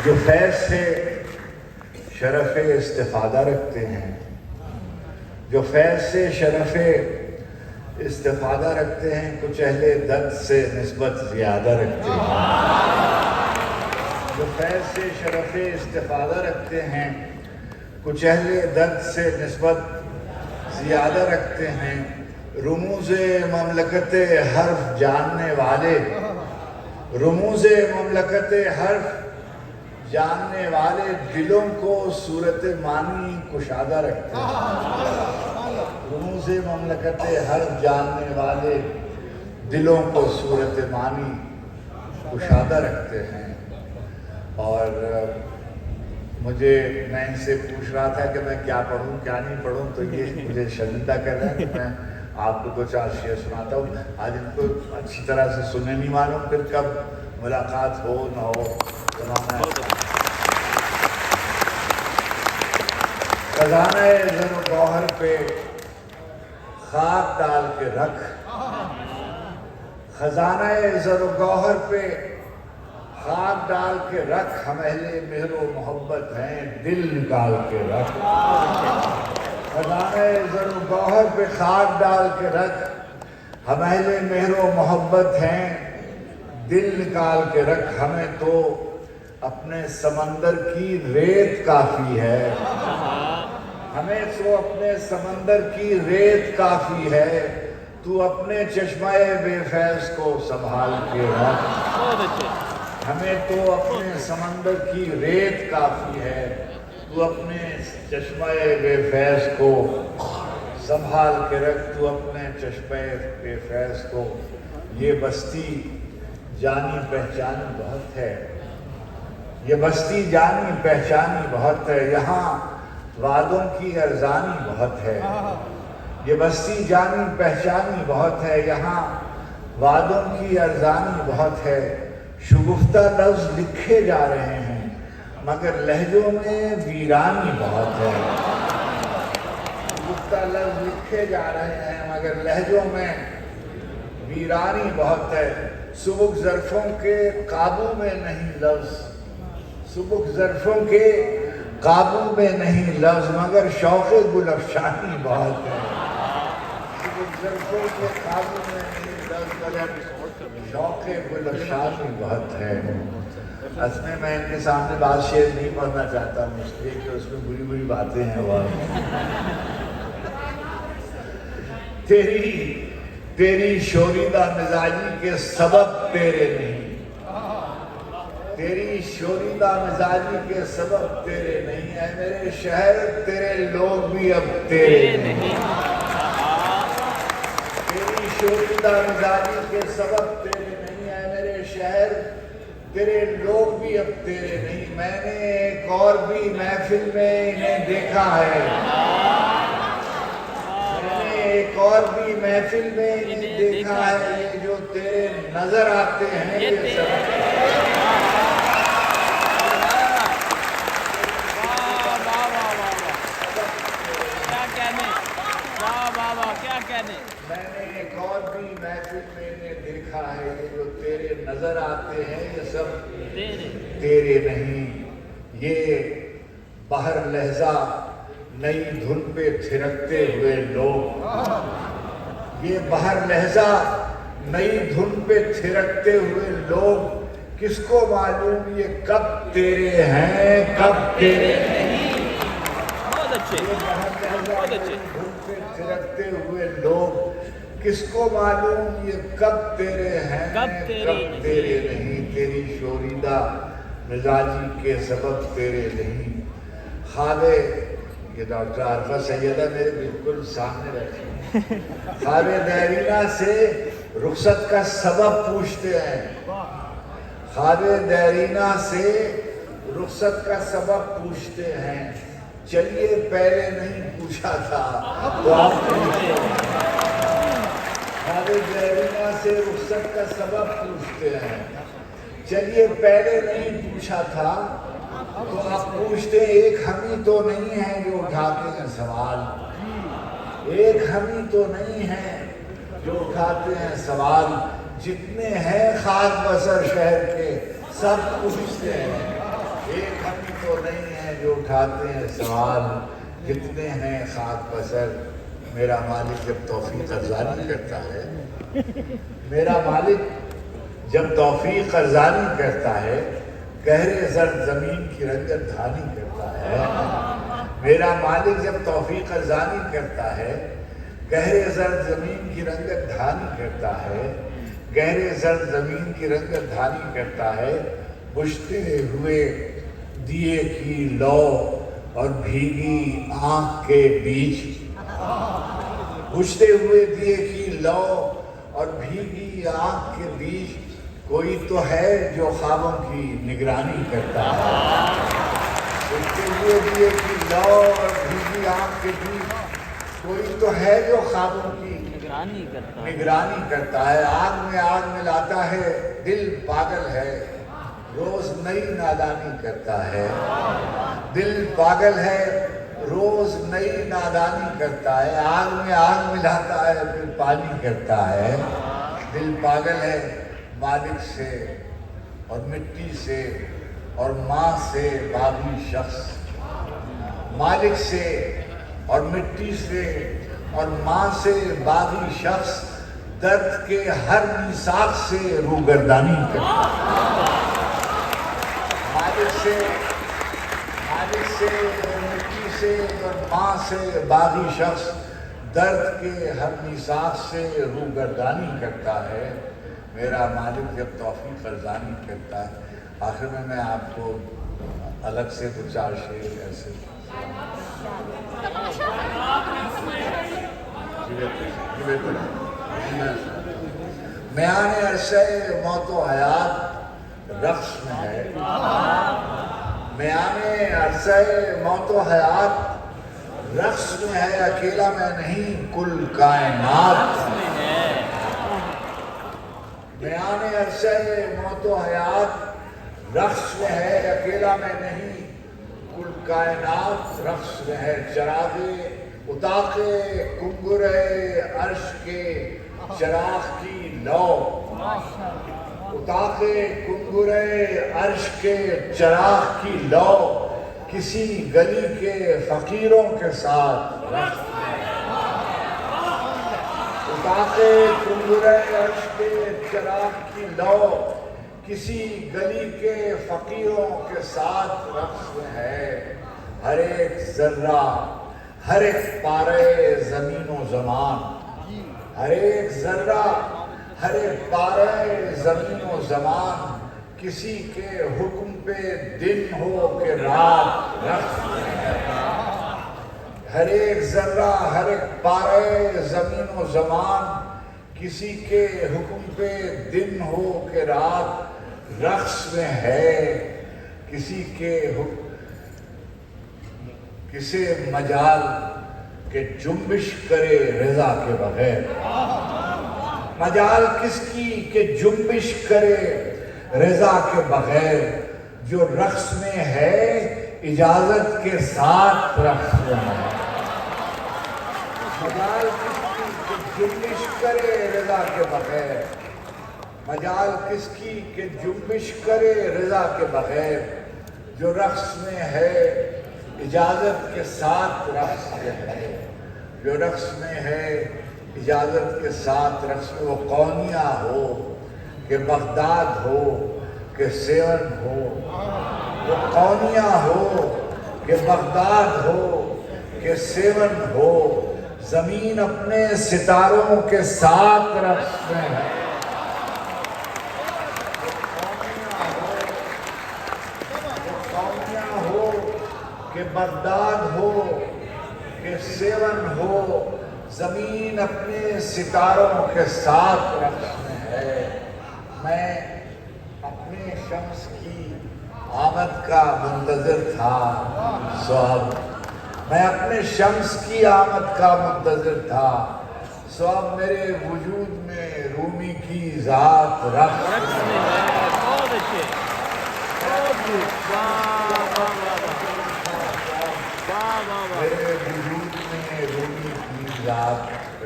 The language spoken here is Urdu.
جو فیض سے شرف استفادہ رکھتے ہیں، جو فیض سے شرف استفادہ رکھتے ہیں، کچھ اہل درد سے نسبت زیادہ رکھتے ہیں۔ جو فیض سے شرف استفادہ رکھتے ہیں، کچھ اہل درد سے نسبت زیادہ رکھتے ہیں۔ رموز مملکت حرف جاننے والے، رموز مملکت حرف جاننے والے دلوں کو صورت معنی کشادہ رکھتے ہیں۔ رموز مملکت حرف جاننے والے دلوں کو صورت معنی کشادہ رکھتے ہیں۔ اور میں ان سے پوچھ رہا تھا کہ میں کیا پڑھوں کیا نہیں پڑھوں، تو یہ مجھے شرمندہ کر رہا ہے کہ میں آپ کو 2-4 شعر سناتا ہوں۔ آج ان کو اچھی طرح سے سننے نہیں معلوم پھر کب ملاقات ہو نہ ہو۔ خزانہ زر و گوہر پہ خاک ڈال کے رکھ، خزانہ زر و گوہر پہ خاک ڈال کے رکھ، ہم اہل مہر و محبت ہیں دل نکال کے رکھ۔ خزانہ زر و گوہر پہ خاک ڈال کے رکھ، ہم اہل مہر و محبت ہیں دل نکال کے رکھ۔ ہمیں تو اپنے سمندر کی ریت کافی ہے، ہمیں تو اپنے سمندر کی ریت کافی ہے، تو اپنے چشمہ بے فیض کو سنبھال کے رکھ۔ ہمیں تو اپنے سمندر کی ریت کافی ہے، تو اپنے چشمہ بے فیض کو سنبھال کے رکھ، تو اپنے چشمہ بے فیض کو۔ یہ بستی جانی پہچانی بہت ہے، یہ بستی جانی پہچانی بہت ہے، یہاں وعدوں کی ارزانی بہت ہے۔ یہ بستی جانی پہچانی بہت ہے، یہاں وعدوں کی ارزانی بہت ہے۔ شگفتہ لفظ لکھے جا رہے ہیں مگر لہجوں میں ویرانی بہت ہے۔ شگفتہ لفظ لکھے جا رہے ہیں مگر لہجوں میں ویرانی بہت ہے۔ سبک ظرفوں کے قابو میں نہیں لفظ، سبک ظرفوں کے قابو میں نہیں لفظ، مگر شوق گل افشانی بہت ہے۔ سبک ظرفوں کے قابو میں نہیں لفظ، مگر شوق گل افشانی بہت ہے۔ اس میں ان کے سامنے بعض شعر نہیں پڑھنا چاہتا ہوں، اس لیے کہ اس میں بری بری باتیں ہیں۔ وہ تیری شوریدہ مزاجی کے سبب تیرے نہیں، تیری شوریدہ مزاجی کے سبب تیرے نہیں، اے میرے شہر تیرے لوگ بھی اب تیرے نہیں۔ تیری شوریدہ مزاجی کے سبب تیرے نہیں، اے میرے شہر تیرے لوگ بھی اب تیرے نہیں۔ میں نے ایک اور بھی محفل میں انہیں دیکھا ہے، میں نے ایک اور بھی محفل میں انہیں دیکھا ہے، یہ جو تیرے نظر آتے ہیں یہ سب میں نے ایک اور بھی محفل میں انہیں دیکھا ہے، یہ جو تیرے نظر آتے ہیں یہ سب تیرے نہیں۔ یہ بہر لہجہ نئی دھن پہ تھرکتے ہوئے لوگ، یہ بہر لہجہ نئی دھن پہ تھرکتے ہوئے لوگ، کس کو معلوم یہ کب تیرے ہیں کب تیرے نہیں۔ بہت اچھے دھن پہ تھرکتے ہوئے لوگ، کس کو معلوم یہ کب تیرے ہیں کب تیرے نہیں۔ تیری شوریدہ مزاجی کے سبب تیرے نہیں۔ خواب یہ ڈاکٹر عارفہ سیدہ میرے بالکل سامنے بیٹھی، خواب دیرینہ سے رخصت کا سبب پوچھتے ہیں، خواب دیرینہ سے رخصت کا سبب پوچھتے ہیں۔ چلیے پہلے نہیں پوچھا تھا تو آپ خواب دیرینہ سے رخصت کا سبب پوچھتے ہیں، چلیے پہلے نہیں پوچھا تھا تو آپ پوچھتے ہیں۔ ایک ہم ہی تو نہیں ہیں جو اٹھاتے ہیں سوال، ایک ہم ہی تو نہیں ہیں جو اٹھاتے ہیں سوال، جتنے ہیں خاک بسر شہر کے سب پوچھتے ہیں۔ ایک ہم ہی تو نہیں ہیں جو اٹھاتے ہیں سوال، کتنے ہیں خاک بسر۔ میرا مالک جب توفیق ارزانی کرتا ہے، میرا مالک جب توفیق ارزانی کرتا ہے، گہرے زرد زمین کی رنگت دھانی کرتا ہے۔ میرا مالک جب توفیق ارزانی کرتا ہے، گہرے زرد زمین کی رنگت دھانی کرتا ہے، گہرے زرد زمین کی رنگت دھانی کرتا ہے، بجھتے ہوئے دیے کی لو اور بھیگی آنکھ کے بیچ، بجھتے ہوئے دیے کی لو اور بھیگی آنکھ کے بیچ، کوئی تو ہے جو خوابوں کی نگرانی کرتا ہے۔ بجھتے ہوئے دیے کی لو اور بھیگی آنکھ کے بیچ، کوئی تو ہے جو خوابوں کی نگرانی کرتا ہے۔ آگ میں آگ ملاتا ہے، دل پاگل ہے، روز نئی نادانی کرتا ہے۔ دل پاگل ہے، روز نئی نادانی کرتا ہے۔ آگ میں آگ ملاتا ہے، پھر پانی کرتا ہے۔ دل پاگل ہے، مالک سے اور مٹی سے اور ماں سے باغی شخص، مالک سے اور مٹی سے اور ماں سے باغی شخص، درد کے ہر میثاق سے روگردانی کرتا ہے۔ مالک سے اور مٹی سے اور ماں سے باغی شخص، درد کے ہر میثاق سے روگردانی کرتا ہے۔ میرا مالک جب توفیق ارزانی کرتا ہے۔ آخر میں آپ کو الگ سے دو چار شعر ایسے میان عرصہ موت و حیات رقص میں ہے، میان عرصہ موت و حیات رقص میں ہے، اکیلا میں نہیں کل کائنات میں ہے۔ میان عرصہ موت و حیات رقص میں ہے، اکیلا میں نہیں کل کائنات رقص میں ہے۔ چراغ اتاق کنگر عرش کے چراغ کی لو، اتاق کنگر عرش کے چراغ کی لو، کسی گلی کے فقیروں کے ساتھ رقص میں ہے۔ اتاق کنگر عرش کے چراغ کی لو، کسی گلی کے فقیروں کے ساتھ رقص میں ہے۔ ہر ایک ذرہ، ہر ایک پارے زمین و زمان، ہر ایک ذرہ، ہر ایک پارے زمین و زمان، کسی کے حکم پہ دن ہو کہ رات رقص میں ہے۔ ہر ایک ذرہ، ہر ایک پارے زمین و زمان، کسی کے حکم پہ دن ہو کہ رات رقص میں ہے۔ کسی کے حکم، کسے مجال کہ جنبش کرے رضا کے بغیر، مجال کس کی کہ جنبش کرے رضا کے بغیر، جو رقص میں ہے اجازت کے ساتھ رقص میں ہے۔ مجال کس کی کہ جنبش کرے رضا کے بغیر، مجال کس کی کہ جنبش کرے رضا کے بغیر، جو رقص میں ہے اجازت کے ساتھ رقص میں ہے۔ جو رقص میں ہے اجازت کے ساتھ رقص میں، وہ قونیہ ہو کہ بغداد ہو کہ سیون ہو، وہ قونیہ ہو کہ بغداد ہو کہ سیون ہو، زمین اپنے ستاروں کے ساتھ رقص میں ہے۔ کہ بغداد ہو کہ سیون ہو، زمین اپنے ستاروں کے ساتھ رقص میں ہے۔ میں اپنے شمس کی آمد کا منتظر تھا سو اب، میں اپنے شمس کی آمد کا منتظر تھا سو اب، میرے وجود میں رومی کی ذات رقص میں ہے۔ میرے وجود میں رومی کی ذات